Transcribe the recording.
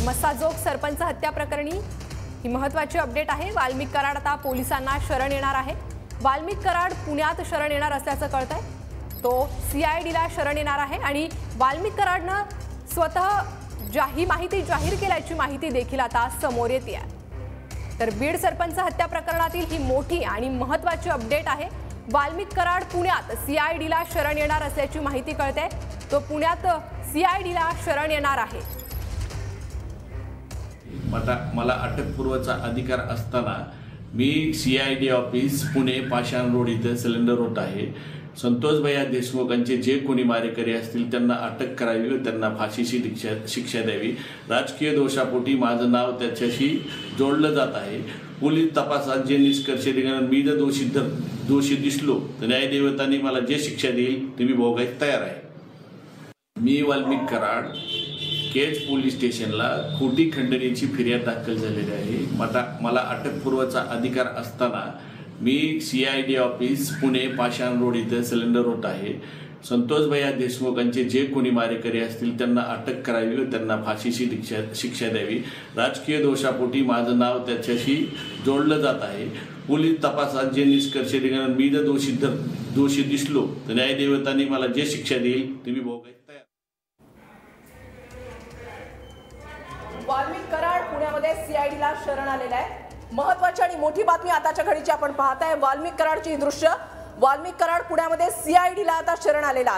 मस्साजोग सरपंच हत्या प्रकरणी ही महत्त्वाची अपडेट आहे। वाल्मिक कराड आता पोलिसांना शरण येणार आहे। वाल्मिक कराड पुण्यात शरण येणार असल्याचं कळतंय। तो सीआयडीला शरण येणार आहे आणि वाल्मिक कराडनं स्वतः ही माहिती जाहीर केल्याची माहिती देखील आता समोर येते आहे। तर बीड सरपंच हत्या प्रकरणातील ही मोठी आणि महत्त्वाची अपडेट आहे। वाल्मिक कराड पुण्यात सीआयडीला शरण येणार असल्याची माहिती कळते। तो पुण्यात सीआयडीला शरण येणार आहे। मला अटकपूर्वचा अधिकार असताना मी सीआयडी ऑफिस पुणे पाषाण रोड इथे सिलेंडर रोड आहे। संतोष भैया देशमुखांचे जे कोणी मारेकरी असतील त्यांना अटक करावी व त्यांना फाशीची शिक्षा द्यावी। राजकीय दोषापोटी माझं नाव त्याच्याशी जोडलं जात आहे। पोलीस तपासात जे निष्कर्ष निघाले, मी जर दोषी दिसलो तर न्यायदेवतांनी मला जे शिक्षा देईल ते मी भोगायला तयार आहे। मी वाल्मिक कराड केज पोलीस स्टेशनला खोटी खंडणीची फिर्याद दाखल झालेली आहे। मला अटकपूर्वचा अधिकार असताना मी सीआयडी ऑफिस पुणे पाषाण रोड इथे सिलेंडर रोड आहे। संतोष भैया देशमुखांचे जे कोणी मारेकरी असतील त्यांना अटक करावी व त्यांना फाशीची शिक्षा द्यावी। राजकीय दोषापोटी माझं नाव त्याच्याशी जोडलं जात आहे। पोलीस तपासात जे निष्कर्ष निघाले, मी जर दोषी दिसलो तर न्यायदेवतांनी मला जे शिक्षा देईल ते मी भोगायला तयार। वाल्मिक कराड पुण्यामध्ये सीआयडीला शरण आलेला आहे। महत्त्वाची आणि मोठी बातमी आताच्या घडीची आपण पाहताय। वाल्मिक कराडची दृश्य। वाल्मिक कराड पुण्यामध्ये सीआयडीला आता शरण आलेला आहे।